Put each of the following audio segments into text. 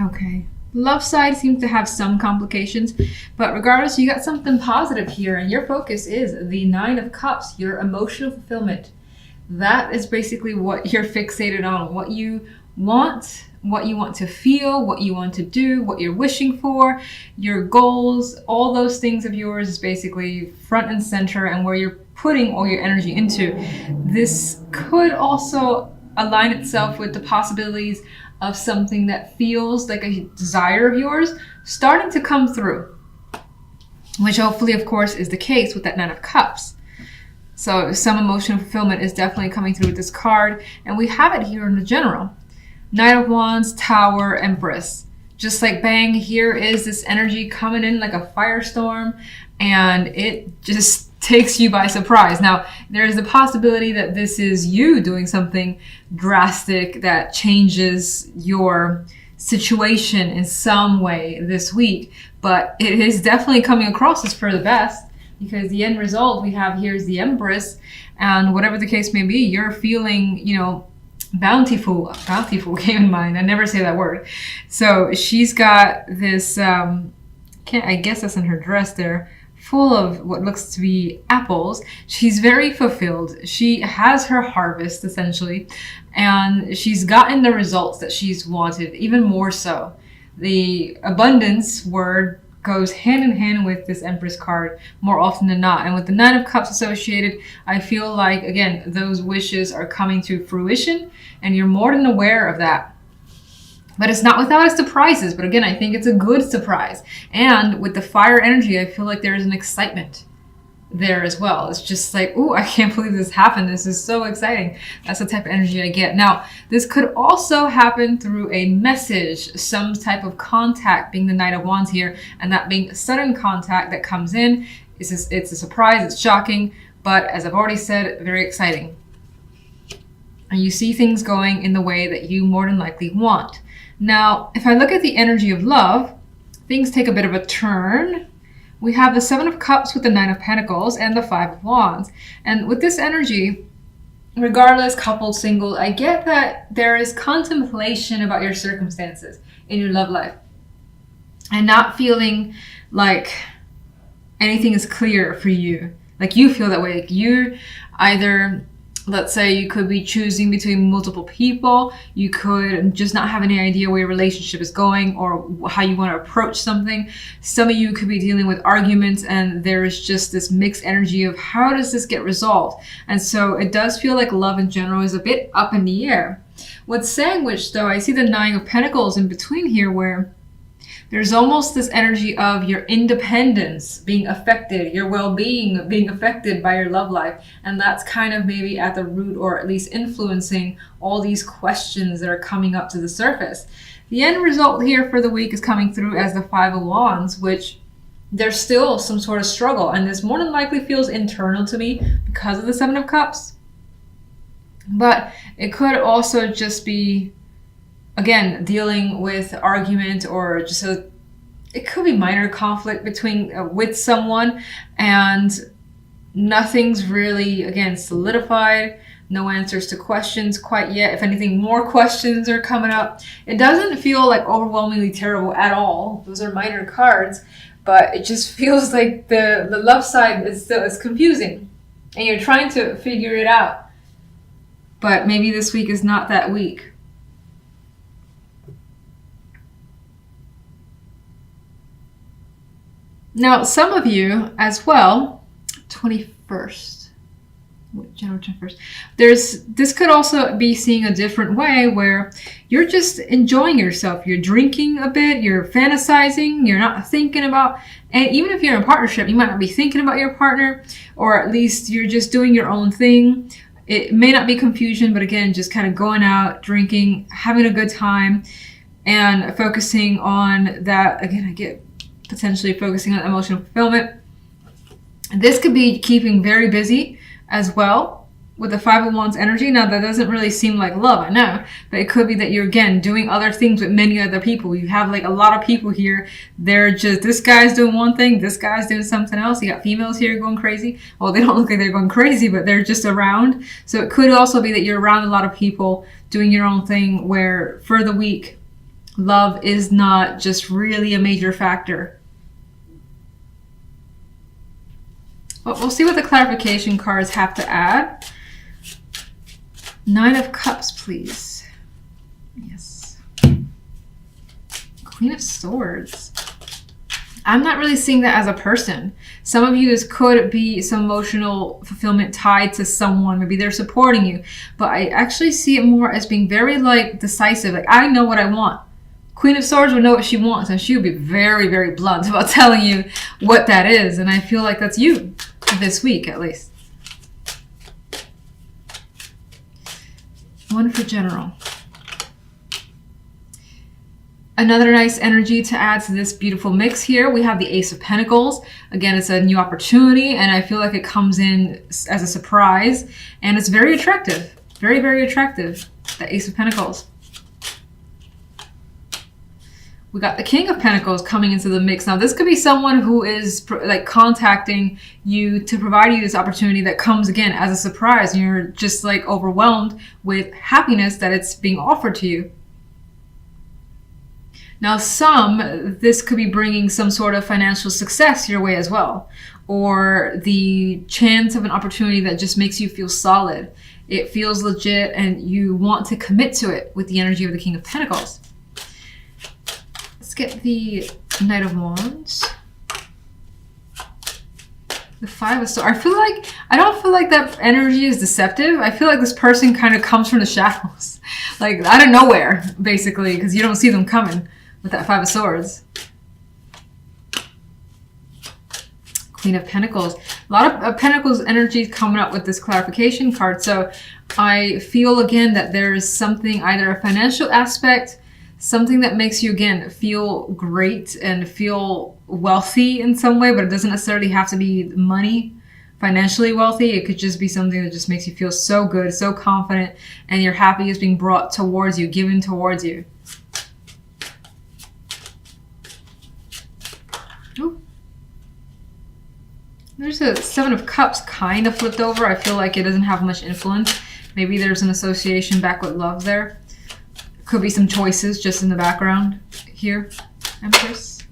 Okay. Love side seems to have some complications, but regardless, you got something positive here, and your focus is the Nine of Cups, your emotional fulfillment. That is basically what you're fixated on, what you want to feel, what you want to do, what you're wishing for, your goals, all those things of yours is basically front and center and where you're putting all your energy into. This could also align itself with the possibilities of something that feels like a desire of yours starting to come through, which hopefully, of course, is the case with that Nine of Cups. So some emotional fulfillment is definitely coming through with this card, and we have it here in the general. Knight of Wands, Tower, Empress. Just like bang, here is this energy coming in like a firestorm, and it just takes you by surprise. Now, there's the possibility that this is you doing something drastic that changes your situation in some way this week, but it is definitely coming across as for the best, because the end result we have here is the Empress, and whatever the case may be, you're feeling, bountiful came in mind. I never say that word. So she's got this, I guess that's in her dress there, full of what looks to be apples. She's very fulfilled. She has her harvest essentially, and she's gotten the results that she's wanted, even more so. The abundance word goes hand in hand with this Empress card more often than not. And with the Nine of Cups associated, I feel like, again, those wishes are coming to fruition, and you're more than aware of that. But it's not without its surprises. But again, I think it's a good surprise. And with the fire energy, I feel like there's an excitement there as well. It's just like, ooh, I can't believe this happened. This is so exciting. That's the type of energy I get. Now, this could also happen through a message, some type of contact, being the Knight of Wands here, and that being sudden contact that comes in. It's a surprise, it's shocking, but as I've already said, very exciting. And you see things going in the way that you more than likely want. Now, if I look at the energy of love, things take a bit of a turn. We have the Seven of Cups with the Nine of Pentacles and the Five of Wands. And with this energy, regardless, coupled, single, I get that there is contemplation about your circumstances in your love life. And not feeling like anything is clear for you. Like you feel that way. Like you either, let's say you could be choosing between multiple people. You could just not have any idea where your relationship is going or how you want to approach something. Some of you could be dealing with arguments, and there is just this mixed energy of how does this get resolved? And so it does feel like love in general is a bit up in the air. With Sandwich, though, I see the Nine of Pentacles in between here, where there's almost this energy of your independence being affected, your well-being being affected by your love life. And that's kind of maybe at the root, or at least influencing all these questions that are coming up to the surface. The end result here for the week is coming through as the Five of Wands, which there's still some sort of struggle. And this more than likely feels internal to me because of the Seven of Cups. But it could also just be, again, dealing with argument, or just it could be minor conflict between with someone, and nothing's really, again, solidified. No answers to questions quite yet. If anything, more questions are coming up. It doesn't feel like overwhelmingly terrible at all. Those are minor cards, but it just feels like the love side is confusing, and you're trying to figure it out. But maybe this week is not that week. Now, some of you as well, 21st, January 21st, this could also be seeing a different way, where you're just enjoying yourself. You're drinking a bit, you're fantasizing, you're not thinking about, and even if you're in a partnership, you might not be thinking about your partner, or at least you're just doing your own thing. It may not be confusion, but again, just kind of going out, drinking, having a good time, and focusing on that. Again, I get potentially focusing on emotional fulfillment. This could be keeping very busy as well with the Five of Wands energy. Now, that doesn't really seem like love, I know, but it could be that you're, again, doing other things with many other people. You have like a lot of people here. They're just, this guy's doing one thing, this guy's doing something else. You got females here going crazy. Well, they don't look like they're going crazy, but they're just around. So it could also be that you're around a lot of people doing your own thing, where for the week, love is not just really a major factor. But we'll see what the clarification cards have to add. 9 of Cups, please. Yes. Queen of Swords. I'm not really seeing that as a person. Some of you, this could be some emotional fulfillment tied to someone. Maybe they're supporting you. But I actually see it more as being very like decisive. Like, I know what I want. Queen of Swords would know what she wants, and she would be very, very blunt about telling you what that is. And I feel like that's you this week, at least. 1 for general. Another nice energy to add to this beautiful mix here. We have the Ace of Pentacles. Again, it's a new opportunity, and I feel like it comes in as a surprise, and it's very attractive. Very, very attractive. The Ace of Pentacles. We got the King of Pentacles coming into the mix. Now, this could be someone who is like contacting you to provide you this opportunity that comes again as a surprise. And you're just like overwhelmed with happiness that it's being offered to you. Now, this could be bringing some sort of financial success your way as well. Or the chance of an opportunity that just makes you feel solid. It feels legit and you want to commit to it with the energy of the King of Pentacles. Get the Knight of Wands, the 5 of Swords. I don't feel like that energy is deceptive. I feel like this person kind of comes from the shadows, like out of nowhere, basically, because you don't see them coming with that 5 of Swords. Queen of Pentacles. A lot of Pentacles energy coming up with this clarification card. So I feel again that there is something, either a financial aspect, something that makes you, again, feel great and feel wealthy in some way, but it doesn't necessarily have to be money, financially wealthy. It could just be something that just makes you feel so good, so confident, and your happiness being brought towards you, given towards you. Ooh. There's a 7 of Cups kind of flipped over. I feel like it doesn't have much influence. Maybe there's an association back with love there. Could be some choices just in the background here. Empress.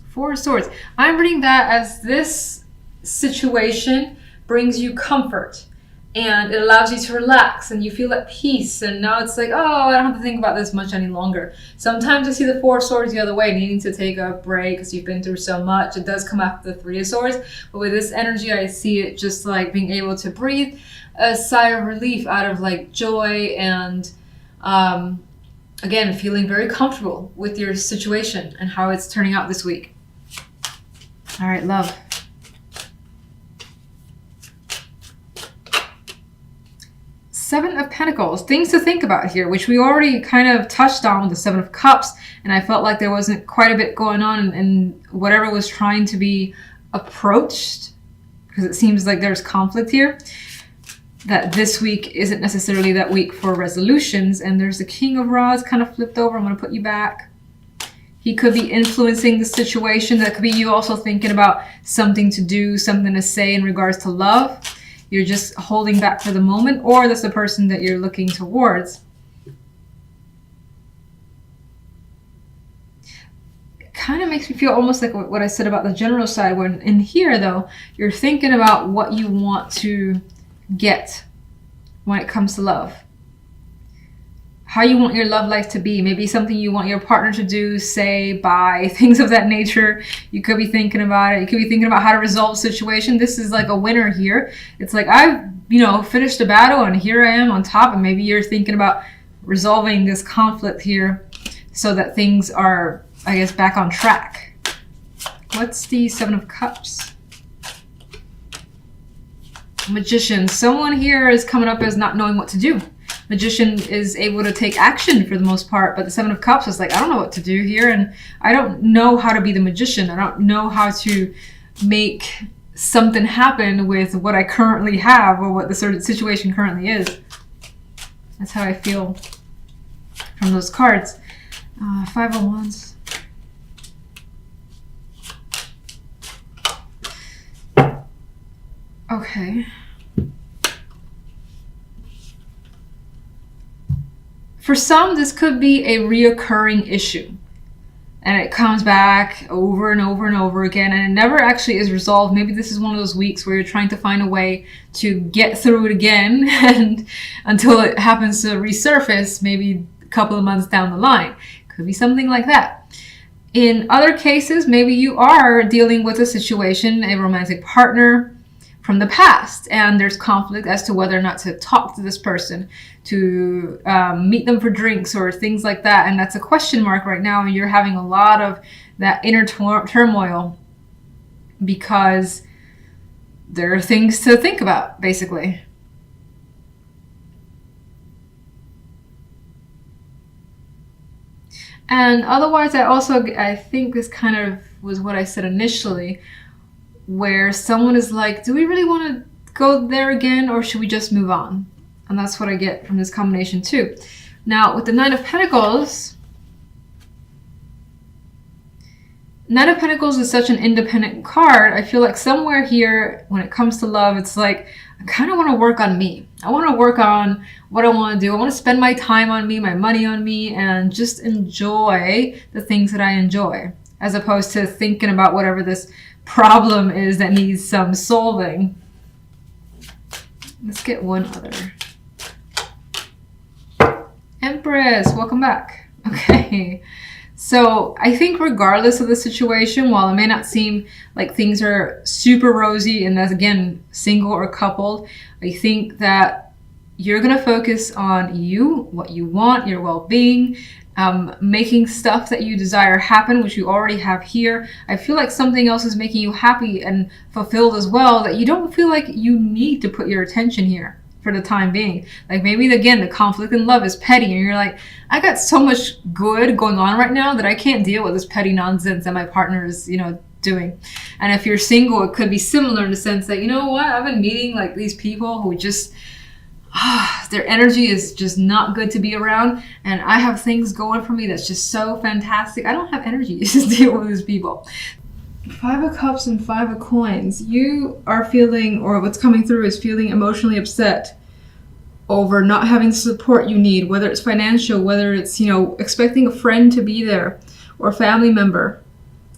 4 of Swords. I'm reading that as this situation brings you comfort and it allows you to relax and you feel at peace. And now it's like, oh, I don't have to think about this much any longer. Sometimes I see the 4 of Swords the other way, needing to take a break because you've been through so much. It does come after the 3 of Swords. But with this energy, I see it just like being able to breathe a sigh of relief out of like joy and again, feeling very comfortable with your situation and how it's turning out this week. All right, love. Seven of Pentacles, things to think about here, which we already kind of touched on with the 7 of Cups, and I felt like there wasn't quite a bit going on in whatever was trying to be approached, because it seems like there's conflict here. That this week isn't necessarily that week for resolutions. And there's the King of Rods kind of flipped over. I'm going to put you back. He could be influencing the situation. That could be you also thinking about something to do, something to say in regards to love. You're just holding back for the moment, or that's the person that you're looking towards. It kind of makes me feel almost like what I said about the general side, when in here though, you're thinking about what you want to get when it comes to love, how you want your love life to be, maybe something you want your partner to do, say, buy, things of that nature. You could be thinking about it. You could be thinking about how to resolve a situation. This is like a winner here. It's like I've finished the battle and here I am on top, and maybe you're thinking about resolving this conflict here so that things are, I guess, back on track. What's the 7 of Cups? Magician. Someone here is coming up as not knowing what to do. Magician is able to take action for the most part, but the 7 of Cups is like, I don't know what to do here, and I don't know how to be the magician. I don't know how to make something happen with what I currently have or what the sort of situation currently is. That's how I feel from those cards. 5 of Wands. Okay. For For some, this could be a reoccurring issue. And it comes back over and over and over again, and it never actually is resolved. Maybe this is one of those weeks where you're trying to find a way to get through it again, and until it happens to resurface, maybe a couple of months down the line. Could be something like that. In other cases, maybe you are dealing with a situation, a romantic partner from the past, and there's conflict as to whether or not to talk to this person, to meet them for drinks or things like that, and that's a question mark right now, and you're having a lot of that inner turmoil because there are things to think about, basically. And otherwise, I think this kind of was what I said initially, where someone is like, do we really want to go there again, or should we just move on? And that's what I get from this combination too. Now, with the Nine of Pentacles is such an independent card. I feel like somewhere here, when it comes to love, it's like, I kind of want to work on me. I want to work on what I want to do. I want to spend my time on me, my money on me, and just enjoy the things that I enjoy, as opposed to thinking about whatever this problem is that needs some solving. Let's get one other. Empress, welcome back. Okay, so I think regardless of the situation, while it may not seem like things are super rosy, and that's again single or coupled, I think that you're gonna focus on you, what you want, your well-being, making stuff that you desire happen, which you already have here. I feel like something else is making you happy and fulfilled as well, that you don't feel like you need to put your attention here for the time being. Like maybe again, the conflict in love is petty, and you're like, I got so much good going on right now that I can't deal with this petty nonsense that my partner is, doing. And if you're single, it could be similar in the sense that, you know what, I've been meeting like these people who just their energy is just not good to be around, and I have things going for me that's just so fantastic. I don't have energy to deal with these people. Five of Cups and Five of Coins. You are feeling, or what's coming through is feeling emotionally upset over not having the support you need, whether it's financial, whether it's, expecting a friend to be there or a family member.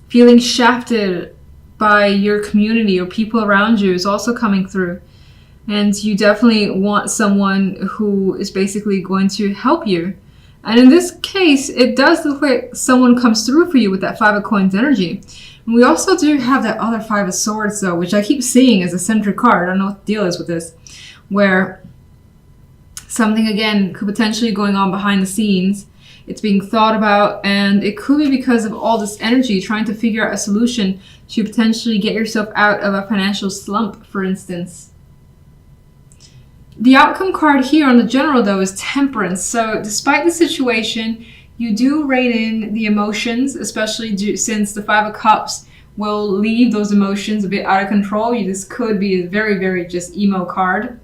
Feeling shafted by your community or people around you is also coming through. And you definitely want someone who is basically going to help you. And in this case, it does look like someone comes through for you with that Five of Coins energy. And we also do have that other Five of Swords, though, which I keep seeing as a centric card. I don't know what the deal is with this. Where something, again, could potentially going on behind the scenes. It's being thought about, and it could be because of all this energy, trying to figure out a solution to potentially get yourself out of a financial slump, for instance. The outcome card here on the general, though, is Temperance. So despite the situation, you do rein in the emotions, especially since the Five of Cups will leave those emotions a bit out of control. This could be a very, very just emo card.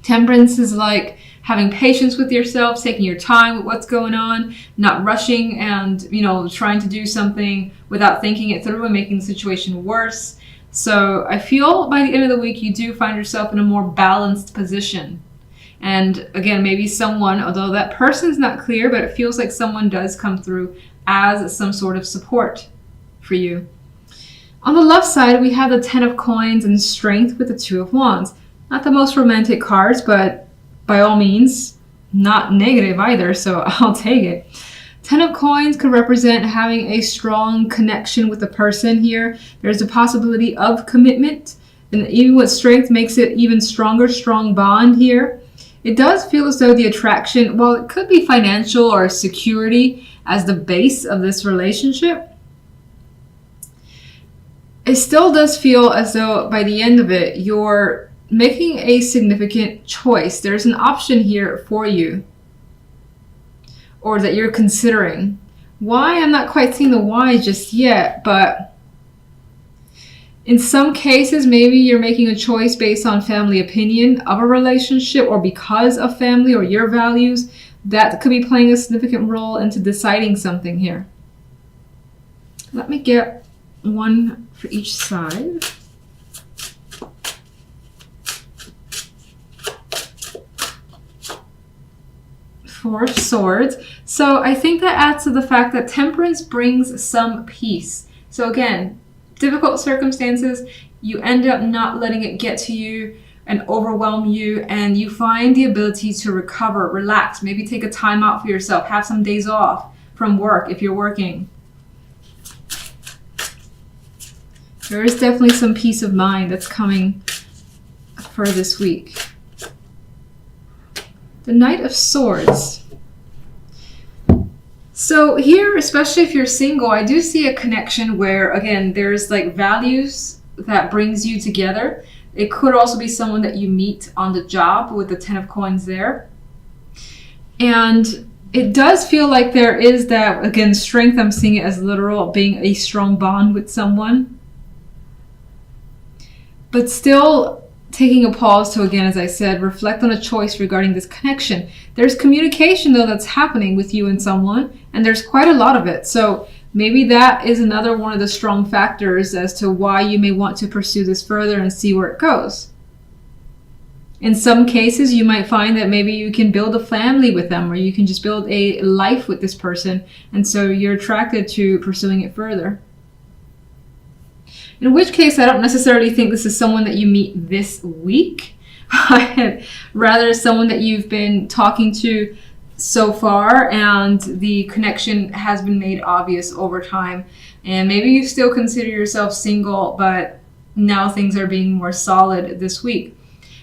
Temperance is like having patience with yourself, taking your time with what's going on, not rushing and, trying to do something without thinking it through and making the situation worse. So I feel by the end of the week, you do find yourself in a more balanced position. And again, maybe someone, although that person's not clear, but it feels like someone does come through as some sort of support for you. On the left side, we have the Ten of Coins and Strength with the Two of Wands. Not the most romantic cards, but by all means, not negative either, so I'll take it. Ten of Coins could represent having a strong connection with the person here. There's a possibility of commitment, and even with Strength makes it even stronger, strong bond here. It does feel as though the attraction, while it could be financial or security as the base of this relationship, it still does feel as though by the end of it, you're making a significant choice. There's an option here for you, or that you're considering. Why? I'm not quite seeing the why just yet, but in some cases, maybe you're making a choice based on family opinion of a relationship, or because of family or your values. That could be playing a significant role into deciding something here. Let me get one for each side. Four of Swords. So I think that adds to the fact that temperance brings some peace. So again, difficult circumstances, you end up not letting it get to you and overwhelm you, and you find the ability to recover, relax, maybe take a time out for yourself, have some days off from work if you're working. There is definitely some peace of mind that's coming for this week. The Knight of Swords. So here, especially if you're single, I do see a connection where, again, there's like values that brings you together. It could also be someone that you meet on the job with the 10 of Coins there. And it does feel like there is that, again, strength. I'm seeing it as literal, being a strong bond with someone. But still taking a pause to, again, as I said, reflect on a choice regarding this connection. There's communication, though, that's happening with you and someone, and there's quite a lot of it. So maybe that is another one of the strong factors as to why you may want to pursue this further and see where it goes. In some cases, you might find that maybe you can build a family with them, or you can just build a life with this person, and so you're attracted to pursuing it further. In which case, I don't necessarily think this is someone that you meet this week. Rather, someone that you've been talking to so far, and the connection has been made obvious over time. And maybe you still consider yourself single, but now things are being more solid this week.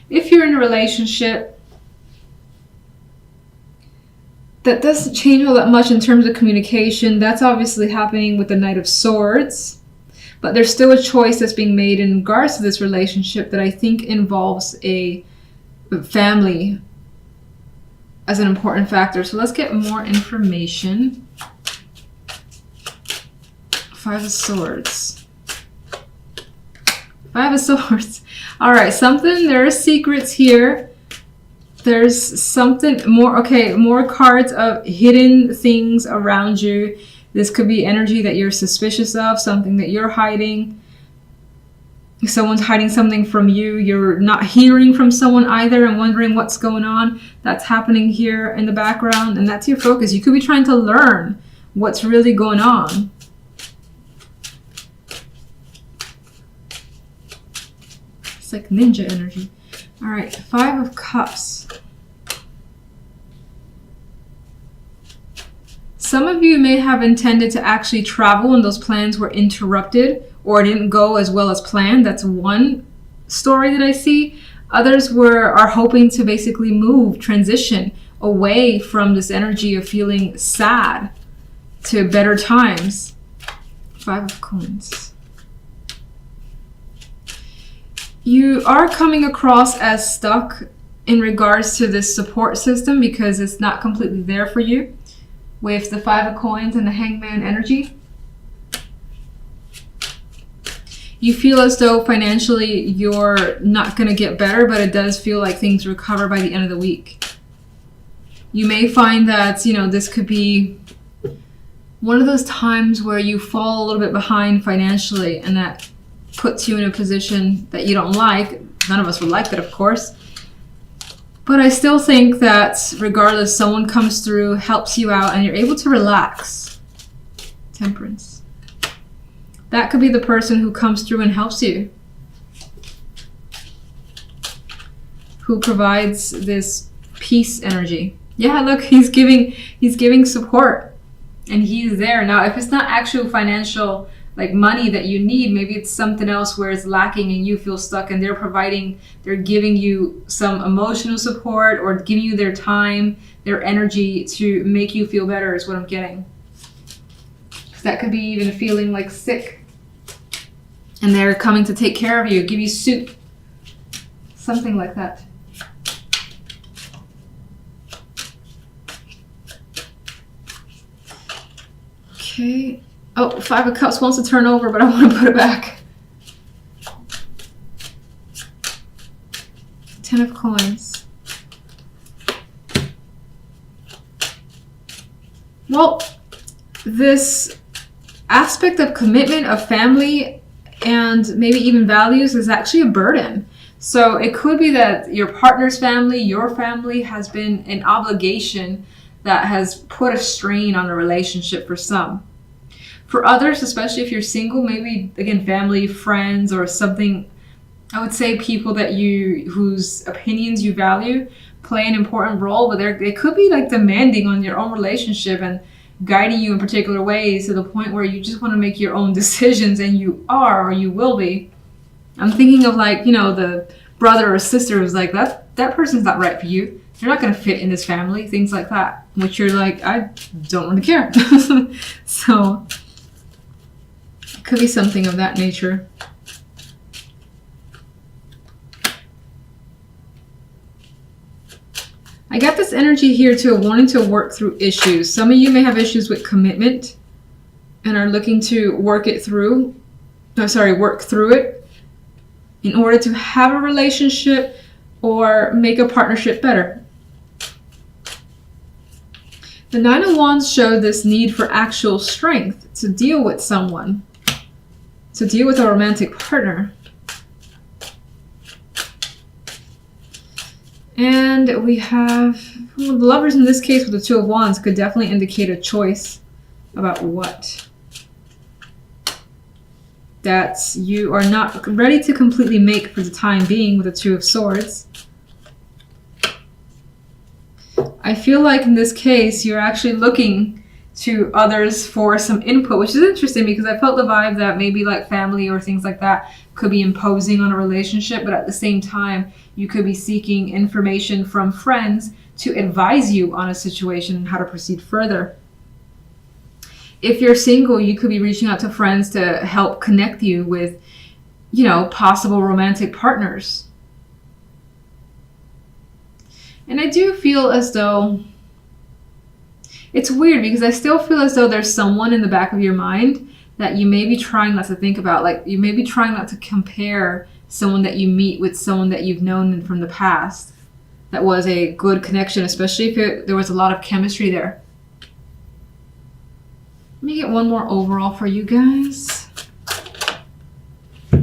If you're in a relationship, that doesn't change all that much in terms of communication. That's obviously happening with the Knight of Swords. But there's still a choice that's being made in regards to this relationship that I think involves a family as an important factor. So let's get more information. Five of Swords. Five of Swords. All right, there are secrets here. There's something more. Okay, more cards of hidden things around you. This could be energy that you're suspicious of, something that you're hiding. Someone's hiding something from you. You're not hearing from someone either and wondering what's going on. That's happening here in the background, and that's your focus. You could be trying to learn what's really going on. It's like ninja energy. All right, Five of Cups. Some of you may have intended to actually travel and those plans were interrupted or didn't go as well as planned. That's one story that I see. Others are hoping to basically transition away from this energy of feeling sad to better times. Five of Coins. You are coming across as stuck in regards to this support system because it's not completely there for you. With the Five of Coins and the Hangman energy, you feel as though financially you're not going to get better, but it does feel like things recover by the end of the week. You may find that, this could be one of those times where you fall a little bit behind financially, and that puts you in a position that you don't like. None of us would like that, of course. But I still think that regardless, someone comes through, helps you out, and you're able to relax. Temperance. That could be the person who comes through and helps you. Who provides this peace energy. Yeah, look, he's giving support. And he's there. Now, if it's not actual financial money that you need, maybe it's something else where it's lacking and you feel stuck, and they're giving you some emotional support or giving you their time, their energy to make you feel better is what I'm getting. That could be even feeling like sick and they're coming to take care of you, give you soup, something like that. Okay. Oh, Five of Cups wants to turn over, but I want to put it back. 10 of Coins. Well, this aspect of commitment, of family, and maybe even values is actually a burden. So it could be that your partner's family, your family has been an obligation that has put a strain on a relationship for some. For others, especially if you're single, maybe again family, friends, or something, I would say people that whose opinions you value play an important role, but they could be like demanding on your own relationship and guiding you in particular ways to the point where you just want to make your own decisions, and you are, or you will be. I'm thinking of like, the brother or sister who's like, that person's not right for you. You're not going to fit in this family, things like that, which you're like, I don't really care. So it could be something of that nature. I got this energy here too, wanting to work through issues. Some of you may have issues with commitment and are looking to work through it in order to have a relationship or make a partnership better. The Nine of Wands showed this need for actual strength to deal with someone, to deal with a romantic partner. And we have the Lovers in this case with the Two of Wands could definitely indicate a choice about what that you are not ready to completely make for the time being with the Two of Swords. I feel like in this case, you're actually looking to others for some input, which is interesting because I felt the vibe that maybe like family or things like that could be imposing on a relationship, but at the same time, you could be seeking information from friends to advise you on a situation and how to proceed further. If you're single, you could be reaching out to friends to help connect you with, possible romantic partners. And I do feel as though it's weird because I still feel as though there's someone in the back of your mind that you may be trying not to think about. Like you may be trying not to compare someone that you meet with someone that you've known from the past that was a good connection, especially if there was a lot of chemistry there. Let me get one more overall for you guys.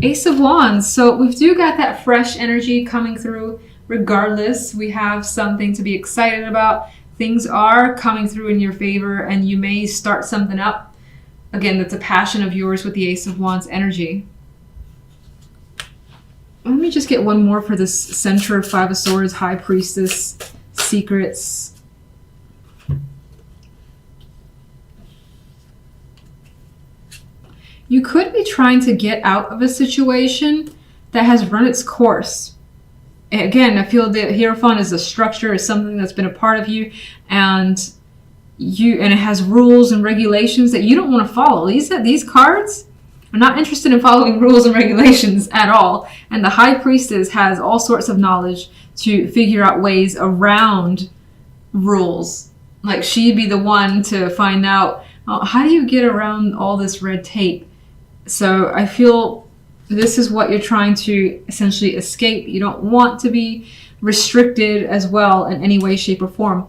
Ace of Wands. So we do got that fresh energy coming through. Regardless, we have something to be excited about. Things are coming through in your favor and you may start something up. Again, that's a passion of yours with the Ace of Wands energy. Let me just get one more for this center of Five of Swords, High Priestess, secrets. You could be trying to get out of a situation that has run its course. Again, I feel the Hierophant is a structure, is something that's been a part of you, and it has rules and regulations that you don't want to follow. These cards are not interested in following rules and regulations at all. And the High Priestess has all sorts of knowledge to figure out ways around rules. Like she'd be the one to find out, how do you get around all this red tape? So I feel this is what you're trying to essentially escape. You don't want to be restricted as well in any way, shape, or form.